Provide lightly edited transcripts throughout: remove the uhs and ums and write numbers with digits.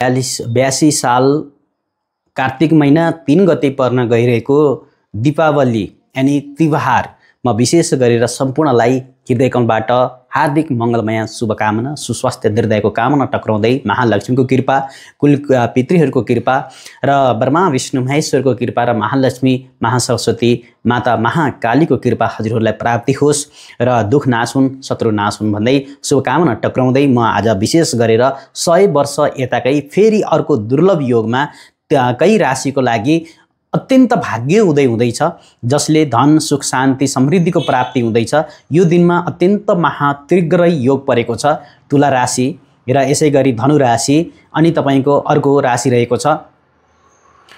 82 साल कार्तिक महिना 3 गते पर्न गइरहेको दीपावली यानी तिहारमा विशेष गरेर सम्पूर्णलाई हृदयकमबाट हार्दिक मङ्गलमय शुभकामना सुस्वास्थ्य हृदयको कामना टक्राउँदै महालक्ष्मीको कृपा कुल पितृहरूको कृपा र ब्रह्मा विष्णु महेश्वरको कृपा र महालक्ष्मी महासरस्वती माता महाकालीको कृपा हजुरहरूलाई प्राप्ति होस् र दुख नाश हुन् शत्रु नाश हुन् भन्दै शुभकामना टक्राउँदै म आज विशेष गरेर 100 वर्ष यताकै फेरि अर्को दुर्लभ योगमा कई राशिको लागि अत्यन्त भाग्य उदय हुँदैछ, जसले धन सुख शान्ति समृद्धिको प्राप्ति हुँदैछ। यो दिनमा अत्यन्त महातीव्र योग परेको छ तुला राशि र यसै गरी धनु राशि अनि तपाईको अर्को राशि रहेको छ।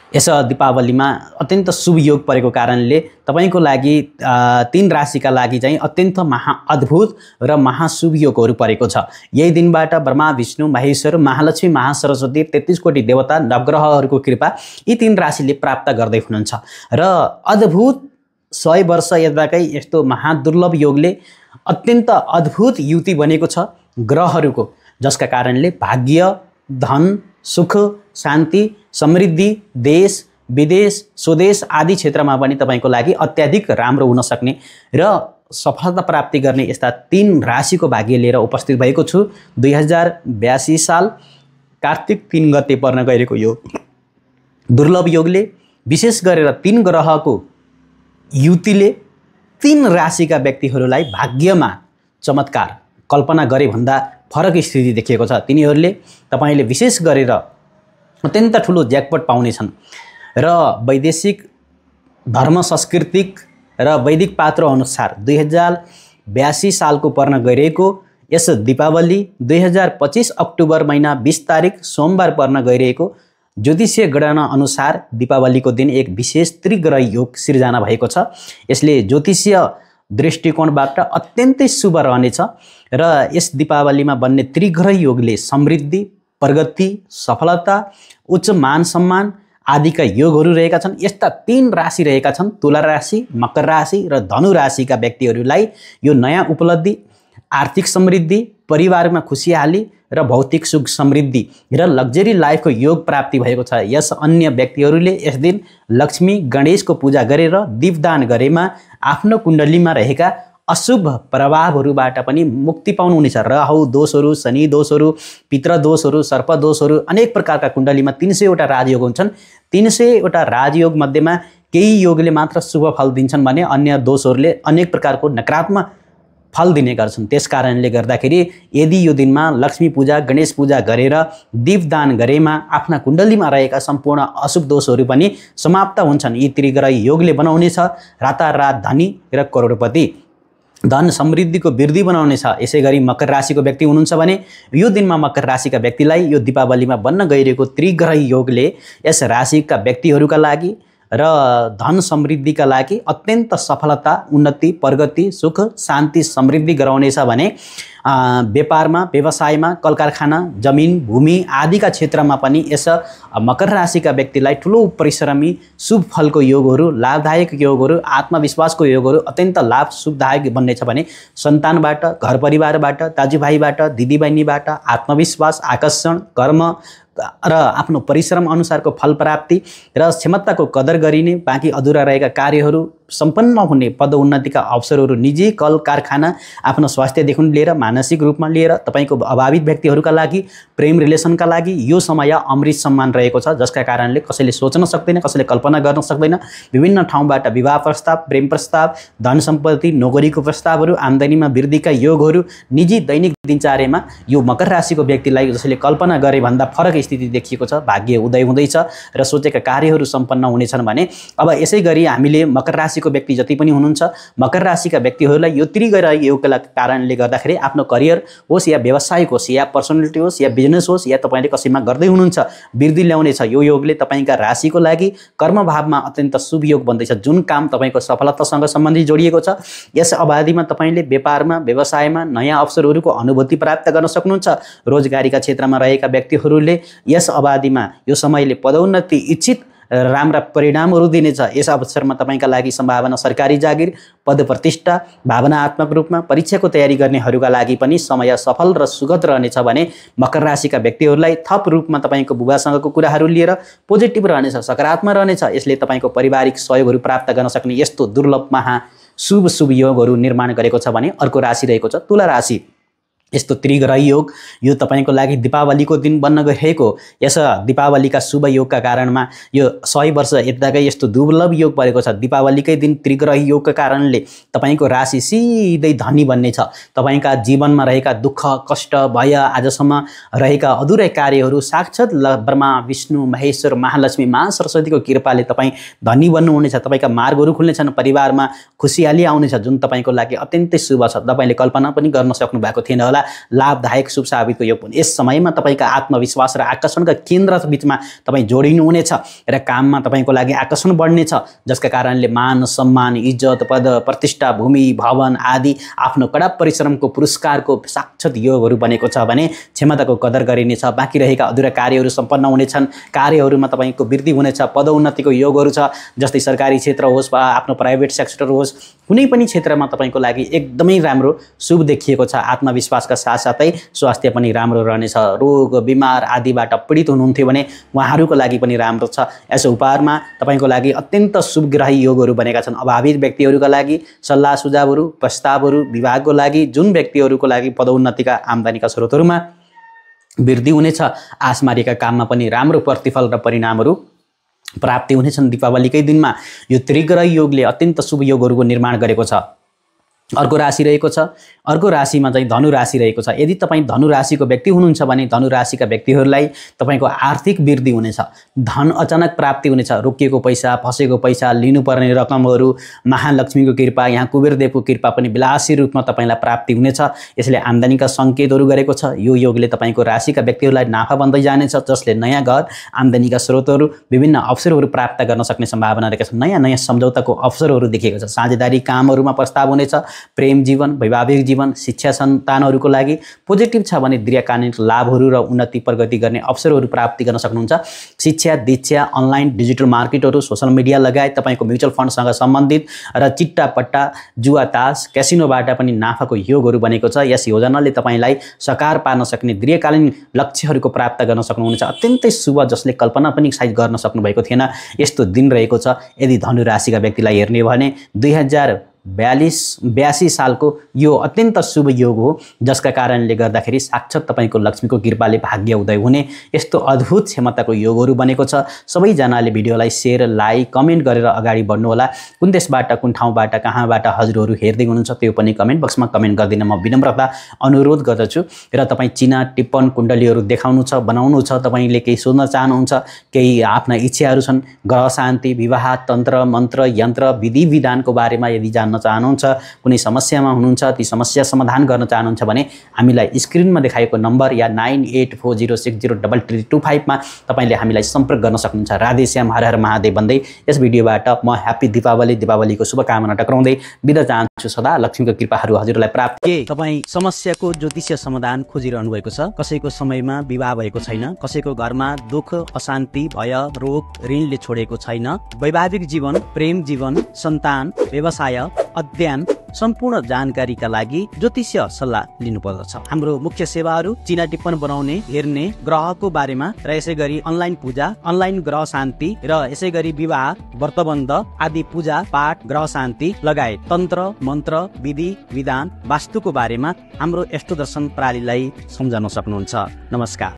यस दीपावलीमा अत्यन्त शुभ योग परेको कारणले तपाईको लागि 3 राशिका लागि चाहिँ अत्यन्त महाअद्भुत र महाशुभ योगहरू परेको छ। यही दिनबाट ब्रह्मा विष्णु महेश्वर महालक्ष्मी महासरस्वती 33 कोटी देवता नवग्रहहरूको कृपा यी 3 राशिले प्राप्त गर्दै हुनुहुन्छ र अद्भुत 100 वर्ष यताकै यस्तो महादुर्लभ योगले अत्यन्त अद्भुत युति बनेको छ ग्रहहरूको, जसका कारणले भाग्य धन सुख शान्ति समृद्धि देश विदेश स्वदेश आदि क्षेत्रमा पनि तपाईको लागि अत्याधिक राम्रो हुन सक्ने र सफलता प्राप्ति गर्ने यस्ता 3 राशिको भाग्य लिएर उपस्थित भएको छु। 2082 साल कार्तिक 3 गते पर्न गइरहेको यो दुर्लभ योगले विशेष गरेर 3 ग्रहको युतिले 3 राशिका व्यक्तिहरूलाई भाग्यमा चमत्कार कल्पना गरे भन्दा फरक स्थिति देखिएको छ। तिनीहरूले तपाईले विशेष गरेर अत्यन्त ठुलो ज्याकपट पाउनेछन् र वैदेशिक धर्म सांस्कृतिक र वैदिक पात्र अनुसार 2082 सालको पर्न गइरहेको यस दीपावली 2025 अक्टोबर महिना 20 तारिक सोमबार पर्न गइरहेको ज्योतिषीय गणना अनुसार दीपावलीको दिन एक विशेष त्रिग्रह योग सिर्जना भएको छ। यसले ज्योतिषीय दृष्टिकोणबाट अत्यन्तै शुभ रहनेछ र यस दीपावलीमा बन्ने त्रिग्रह योगले समृद्धि प्रगति सफलता उच्च मान सम्मान आदिका योगहरू रहेका छन्। यस्ता 3 राशि रहेका छन् तुला राशि मकर राशि र धनु राशिका व्यक्तिहरूलाई यो नयाँ उपलब्धि आर्थिक समृद्धि परिवारमा खुसियाली र भौतिक सुख समृद्धि र लग्जरी लाइफको योग प्राप्ति भएको छ। यस अन्य व्यक्तिहरूले यस दिन लक्ष्मी गणेशको पूजा गरेर दीपदान गरेमा आफ्नो कुण्डलीमा रहेका अशुभ प्रभावहरूबाट पनि मुक्ति पाउनुहुनेछ। राहु दोषहरू शनि दोषहरू पितृ दोषहरू सर्प दोषहरू अनेक प्रकारका कुण्डलीमा 300 वटा राजयोग हुन्छन्। 300 वटा राजयोग मध्येमा केही योगले मात्र शुभ फल दिन्छन् भने अन्य दोषहरूले अनेक प्रकारको नकारात्मक फल दिने गर्छन्। त्यसकारणले गर्दाखेरि यदि यो दिनमा लक्ष्मी पूजा गणेश पूजा गरेर दीपदान गरेमा आफ्ना कुण्डलीमा रहेका सम्पूर्ण अशुभ दोषहरू पनि समाप्त हुन्छन्। यी त्रिग्रह योगले बनाउनेछ रातारात धनी र करोडपति धन समृद्धिको वृद्धि बनाउनेछ। यसै गरी मकर राशिको व्यक्ति हुनुहुन्छ भने यो दिनमा मकर राशिका व्यक्तिलाई यो दीपावलीमा बन्न गइरहेको त्रिग्रह योगले यस राशिका व्यक्तिहरूका लागि र धन समृद्धिका लागि अत्यन्त सफलता उन्नति प्रगति सुख शान्ति समृद्धि गराउनेछ भने व्यापारमा व्यवसायमा कल कारखाना जमिन भूमि आदिका क्षेत्रमा पनि यस मकर राशिका व्यक्तिलाई ठुलो परिश्रमी शुभ फलको योगहरू लाभदायक योगहरू आत्मविश्वासको योगहरू अत्यन्त लाभ शुभदायक बन्नेछ भने सन्तानबाट घर परिवारबाट दाजुभाइबाट दिदीबहिनीबाट आत्मविश्वास आकर्षण कर्म र आफ्नो परिश्रम अनुसारको फल प्राप्ति र क्षमताको कदर गरिने बाँकी अधुरा रहेका कार्यहरू सम्पन्न हुने पदोन्नतिका अवसरहरू निजी कल कारखाना आफ्नो स्वास्थ्यदेखि लिएर मानसिक रूपमा लिएर तपाईको अभावित व्यक्तिहरूका लागि प्रेम रिलेसनका लागि यो समय अमृत सम्मान रहेको छ, जसका कारणले कसैले सोच्न सक्दैन कसैले कल्पना गर्न सक्दैन। विभिन्न ठाउँबाट विवाह प्रस्ताव प्रेम प्रस्ताव धन सम्पत्ति नोकरीको प्रस्तावहरू आम्दानीमा वृद्धिका योगहरू निजी दैनिक दिनचर्यामा यो मकर राशिको व्यक्तिलाई जसले कल्पना गरे भन्दा फरक स्थिति देखिएको छ। भाग्य उदय हुँदैछ र सोचेका कार्यहरू सम्पन्न हुनेछन् भने अब यसै गरी हामीले मकर राशिको व्यक्ति जति पनि हुनुहुन्छ मकर राशिका व्यक्तिहरूलाई यो त्रिग्रह योगका कारणले गर्दाखेरि आफ्नो करियर होस् या व्यवसायिक होस् या पर्सनालिटी होस् या बिजनेस होस् या तपाईले कसैमा गर्दै हुनुहुन्छ वृद्धि ल्याउनेछ। यो योगले तपाईका राशिको लागि कर्म भावमा अत्यन्त शुभ योग बन्दैछ। जुन काम तपाईको सफलतासँग सम्बन्धित जोडिएको छ यस अवधिमा तपाईले व्यापारमा व्यवसायमा नयाँ अवसरहरूको अनुभूति प्राप्त गर्न सक्नुहुन्छ। रोजगारीका क्षेत्रमा रहेका व्यक्तिहरूले यस अवधिमा यो समयले पदोन्नति इच्छित राम्रा परिणामहरू दिनेछ। यस अवसरमा तपाईँका लागि सम्भावना सरकारी जागिर, पद प्रतिष्ठा, भावनात्मक रूपमा परीक्षाको तयारी गर्नेहरूका लागि पनि समय सफल र सुगत रहनेछ भने मकर राशिका व्यक्तिहरूलाई थप रूपमा तपाईँको बुबासँगको कुराहरू लिएर पोजिटिभ रहनेछ, सकारात्मक रहनेछ। यसले तपाईँको पारिवारिक सहयोगहरू प्राप्त गर्न सक्ने यस्तो दुर्लभ शुभ योगहरू निर्माण गरेको छ भने अर्को राशि रहेको छ तुला राशि। यस्तो त्रिग्रही योग यो तपाईँको लागि दीपावलीको दिन बन्न गइरहेको यस दीपावलीका शुभ योगका कारणमा यो 100 वर्ष यताकै यस्तो दुर्लभ योग परेको छ। दीपावलीकै दिन त्रिग्रही योगका कारणले तपाईँको राशि सिधै धनी बन्नेछ। तपाईँका जीवनमा रहेका दुःख, कष्ट, भय, आजसम्म रहेका अधुरै कार्यहरू साक्षात् ब्रह्मा, विष्णु, महेश्वर, महालक्ष्मी, माँ सरस्वतीको कृपाले तपाईँ धनी बन्नुहुनेछ। तपाईँका मार्गहरू खुल्नेछन्, परिवारमा खुसियाली आउनेछ, जुन तपाईँको लागि अत्यन्तै शुभ छ। तपाईँले कल्पना पनि गर्न सक्नु भएको थिएन होला। लाभदायक शुभ साबितको योग पनि यस समयमा तपाईँका आत्मविश्वास र आकर्षणका केन्द्र बीचमा तपाईँ जोडिनुहुनेछ र काममा तपाईँको लागि आकर्षण बढ्नेछ, जसका कारणले मान सम्मान, इज्जत, पद प्रतिष्ठा, भूमि, भवन आदि आफ्नो कडा परिश्रमको पुरस्कारको साक्षात् योगहरू बनेको छ भने क्षमताको कदर गरिनेछ। बाँकी रहेका अधुरा कार्यहरू सम्पन्न हुनेछन्, कार्यहरूमा तपाईँको वृद्धि हुनेछ, पदोन्नतिको योगहरू छ। जस्तै सरकारी क्षेत्र होस् वा आफ्नो प्राइभेट सेक्टर होस्, कुनै पनि क्षेत्रमा तपाईँको लागि एकदमै राम्रो शुभ देखिएको छ। आत्मविश्वासका साथसाथै स्वास्थ्य पनि राम्रो रहनेछ। रोग बिमार आदिबाट पीडित हुनुहुन्थ्यो भने उहाँहरूको लागि पनि राम्रो छ। यस उपहारमा तपाईँको लागि अत्यन्त शुभग्रही योगहरू बनेका छन्। अभावित व्यक्तिहरूका लागि सल्लाह सुझावहरू, प्रस्तावहरू, विभागको लागि जुन व्यक्तिहरूको लागि पदोन्नतिका आम्दानीका स्रोतहरूमा वृद्धि हुनेछ, आश मारेका काममा पनि राम्रो प्रतिफल र परिणामहरू प्राप्ति हुनेछन्। दीपावलीकै दिनमा यो त्रिग्रही योगले अत्यन्त शुभ योगहरूको निर्माण गरेको छ। अर्को राशि रहेको छ, अर्को राशिमा चाहिँ धनु राशि रहेको छ। यदि तपाईँ धनु राशिको व्यक्ति हुनुहुन्छ भने धनु राशिका व्यक्तिहरूलाई तपाईँको आर्थिक वृद्धि हुनेछ, धन अचानक प्राप्ति हुनेछ। रोकिएको पैसा, फसेको पैसा, लिनुपर्ने रकमहरू, महालक्ष्मीको कृपा, यहाँ कुबेरदेवको कृपा पनि विलासी रूपमा तपाईँलाई प्राप्ति हुनेछ। यसले आम्दानीका सङ्केतहरू गरेको छ। यो योगले तपाईँको राशिका व्यक्तिहरूलाई नाफा बन्दै जानेछ, जसले नयाँ घर, आम्दानीका स्रोतहरू, विभिन्न अवसरहरू प्राप्त गर्न सक्ने सम्भावना रहेका छन्। नयाँ नयाँ सम्झौताको अवसरहरू देखिएको छ। साझेदारी कामहरूमा प्रस्ताव हुनेछ। प्रेम जीवन, वैवाहिक जीवन, शिक्षा सन्तानहरूको लागि पोजिटिभ छ भने दीर्घकालीन लाभहरू र उन्नति प्रगति गर्ने अवसरहरू प्राप्ति गर्न सक्नुहुन्छ। शिक्षा, दीक्षा, अनलाइन डिजिटल मार्केटहरू, सोसल मिडिया लगायत तपाईँको म्युचुअल फन्डसँग सम्बन्धित र चिट्टा पट्टा, जुवा, तास, क्यासिनोबाट पनि नाफाको योगहरू बनेको छ। यस योजनाले तपाईँलाई साकार पार्न सक्ने दीर्घकालीन लक्ष्यहरूको प्राप्त गर्न सक्नुहुनेछ। अत्यन्तै शुभ, जसले कल्पना पनि सायद गर्न सक्नुभएको थिएन यस्तो दिन रहेको छ। यदि धनु राशिका व्यक्तिलाई हेर्ने हो भने 2082 सालको यो अत्यन्त शुभ योग हो, जसका कारणले गर्दाखेरि साक्षात् तपाईँको लक्ष्मीको कृपाले भाग्य उदय हुने यस्तो अद्भुत क्षमताको योगहरू बनेको छ। सबैजनाले भिडियोलाई सेयर, लाइक, कमेन्ट गरेर अगाडि बढ्नुहोला। कुन देशबाट, कुन ठाउँबाट, कहाँबाट हजुरहरू हेर्दै हुनुहुन्छ त्यो पनि कमेन्ट बक्समा कमेन्ट गरिदिन म विनम्रता अनुरोध गर्दछु। र तपाईँ चिना टिप्पण कुण्डलीहरू देखाउनु छ, बनाउनु छ, तपाईँले केही सोध्न चाहनुहुन्छ, केही आफ्ना इच्छाहरू छन्, ग्रह शान्ति, विवाह, तन्त्र मन्त्र, यन्त्र, विधि विधानको बारेमा यदि जान्न चाहनुहुन्छ, कुनै समस्यामा हुनुहुन्छ, ती समस्या समाधान गर्न चाहनुहुन्छ भने हामीलाई स्क्रिनमा देखाएको नम्बर या 9840603325 मा तपाईँले हामीलाई सम्पर्क गर्न सक्नुहुन्छ। राधेश्याम, हर हर महादेव भन्दै यस भिडियोबाट म ह्याप्पी दीपावली, दीपावलीको शुभकामना टक्राउँदै बिदा चाहन्छु। सदा लक्ष्मीको कृपाहरू हजुरलाई प्राप्त। के तपाईँ समस्याको ज्योतिषीय समाधान खोजिरहनु भएको छ? कसैको समयमा विवाह भएको छैन, कसैको घरमा दुःख, अशान्ति, भय, रोग, ऋणले छोडेको छैन, वैवाहिक जीवन, प्रेम जीवन, सन्तान, व्यवसाय, अध्ययन, सम्पूर्ण जानकारीका लागि ज्योतिषीय सल्लाह लिनुपर्दछ। हाम्रो मुख्य सेवाहरू चिना टिप्पण बनाउने, हेर्ने, ग्रहको बारेमा र यसै गरी अनलाइन पूजा, अनलाइन ग्रह शान्ति र यसै गरी विवाह, व्रतबन्ध आदि पूजा पाठ, ग्रह शान्ति लगायत तन्त्र मन्त्र, विधि विधान, वास्तुको बारेमा हाम्रो एस्ट्रो दर्शन प्रणालीलाई सम्झन सक्नुहुन्छ। नमस्कार।